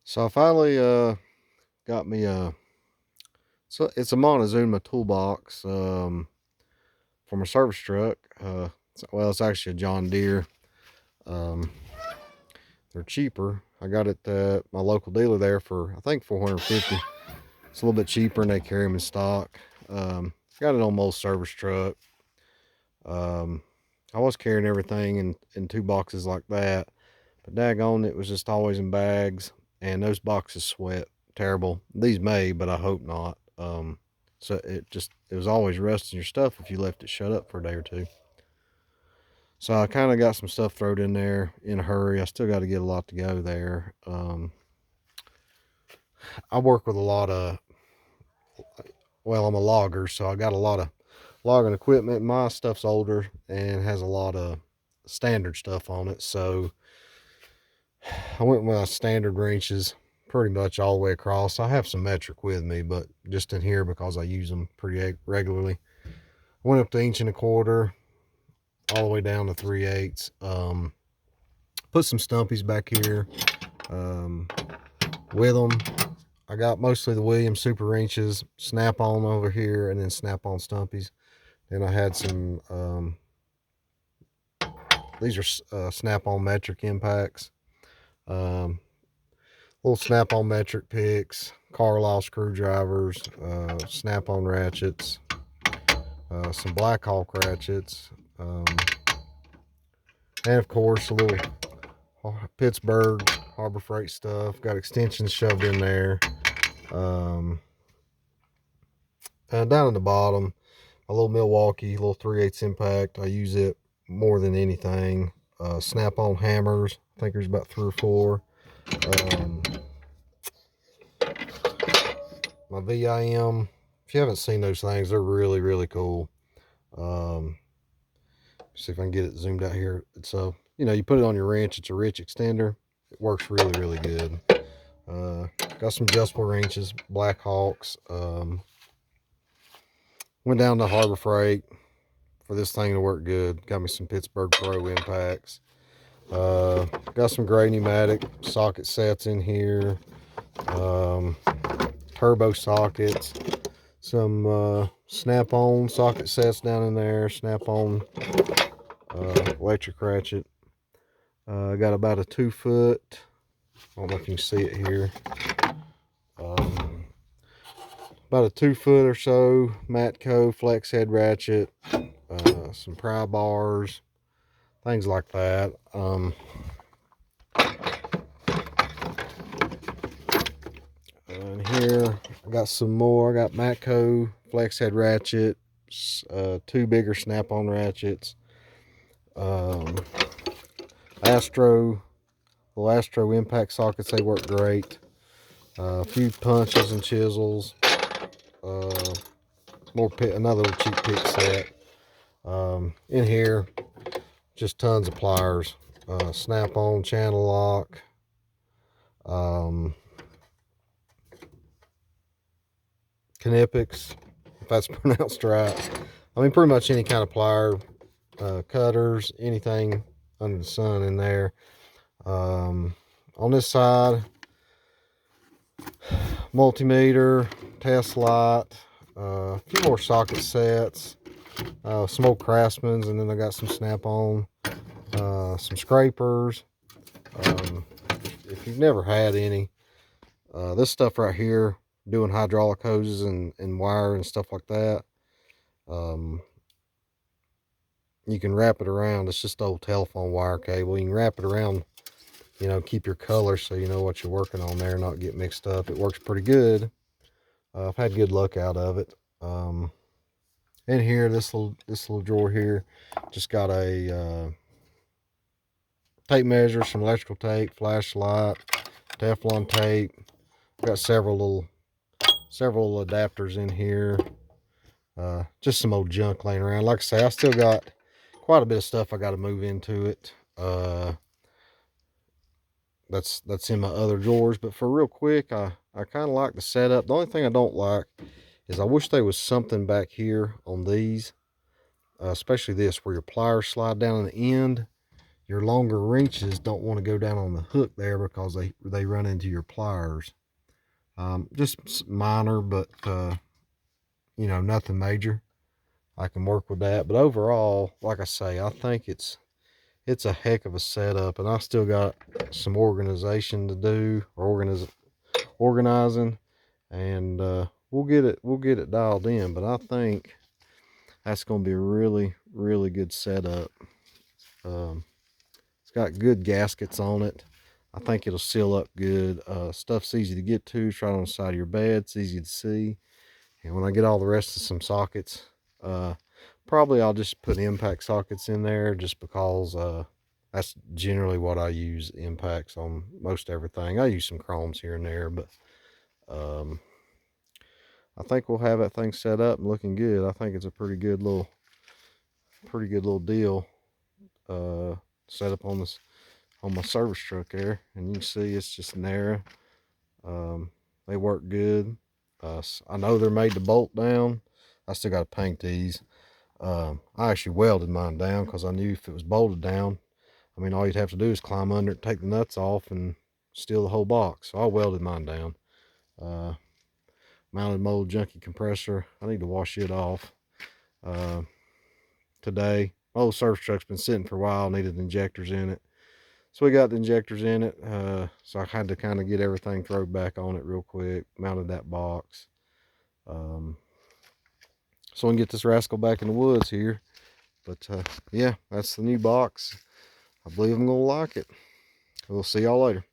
So I finally got me it's a Montezuma toolbox for my service truck. It's actually a John Deere. Um, they're cheaper. I got it at my local dealer there for I think 450. It's a little bit cheaper and they carry them in stock. Got it on most service truck. Um, I was carrying everything in two boxes like that, but daggone, it was just always in bags, and those boxes sweat terrible. These may, but I hope not. So it was always rusting your stuff if you left it shut up for a day or two. So I kind of got some stuff thrown in there in a hurry. I still got to get a lot to go there. I work with a lot of, I'm a logger, so I got a lot of logging equipment. My stuff's older and has a lot of standard stuff on it. So I went with my standard wrenches pretty much all the way across. I have some metric with me, but just in here because I use them pretty regularly. I went up to inch and a quarter, all the way down to 3/8. Put some stumpies back here with them. I got mostly the Williams super wrenches, snap on over here, and then snap on stumpies. Then I had some, these are snap on metric impacts. Little snap-on metric picks, Carlisle screwdrivers, snap-on ratchets, some Black Hawk ratchets, and of course a little Pittsburgh Harbor Freight stuff. Got extensions shoved in there. Down at the bottom, a little Milwaukee, little 3/8 impact. I use it more than anything. Snap-on hammers. I think there's about 3 or 4. My VIM. If you haven't seen those things, they're really, really cool. See if I can get it zoomed out here. It's you put it on your wrench. It's a rich extender. It works really, really good. Got some adjustable wrenches, Black Hawks. Went down to Harbor Freight for this thing to work good. Got me some Pittsburgh Pro impacts. Got some gray pneumatic socket sets in here. Turbo sockets. Some snap-on socket sets down in there. Snap-on electric ratchet. Got about a 2 foot. I don't know if you can see it here. About a 2 foot or so Matco flex head ratchet. Some pry bars, things like that. And here I got some more. I got Matco flex head ratchet, 2 bigger snap-on ratchets. Astro impact sockets, they work great. A few punches and chisels. Another cheap pick set. In here, just tons of pliers. Snap-on channel lock. Knipex, if that's pronounced right. I mean, pretty much any kind of plier, cutters, anything under the sun in there. On this side, multimeter, test light, a few more socket sets, some old Craftsman's, and then I got some snap-on, some scrapers. If you've never had any, this stuff right here, doing hydraulic hoses and wire and stuff like that, you can wrap it around. It's just old telephone wire cable. You can wrap it around, keep your color so you know what you're working on there, not get mixed up. It works pretty good. I've had good luck out of it. In here, this little drawer here, just got a tape measure, some electrical tape, flashlight, Teflon tape. Got several adapters in here. Just some old junk laying around. Like I say, I still got quite a bit of stuff I got to move into it. That's in my other drawers. But for real quick, I kind of like the setup. The only thing I don't like is I wish there was something back here on these, especially this, where your pliers slide down in the end. your longer wrenches don't want to go down on the hook there because they run into your pliers. Just minor, but you know, nothing major. I can work with that. But overall, like I say, I think it's a heck of a setup, and I still got some organization to do, or organizing, and we'll get it dialed in. But I think that's going to be a really, really good setup. It's got good gaskets on it. I think it'll seal up good. Stuff's easy to get to. It's right on the side of your bed. It's easy to see. And when I get all the rest of some sockets, probably I'll just put impact sockets in there, just because that's generally what I use impacts on most everything. I use some chromes here and there, but I think we'll have that thing set up and looking good. I think it's a pretty good little deal. Set up on this on my service truck there, and you can see it's just narrow. They work good. I know they're made to bolt down. I still got to paint these. I actually welded mine down because I knew if it was bolted down, I mean, all you'd have to do is climb under it, take the nuts off, and steal the whole box. So I welded mine down. Mounted my old junky compressor. I need to wash it off today. My old service truck's been sitting for a while, needed injectors in it. So we got the injectors in it. So I had to kind of get everything thrown back on it real quick. Mounted that box. So we can get this rascal back in the woods here. But yeah, that's the new box. I believe I'm going to like it. We'll see y'all later.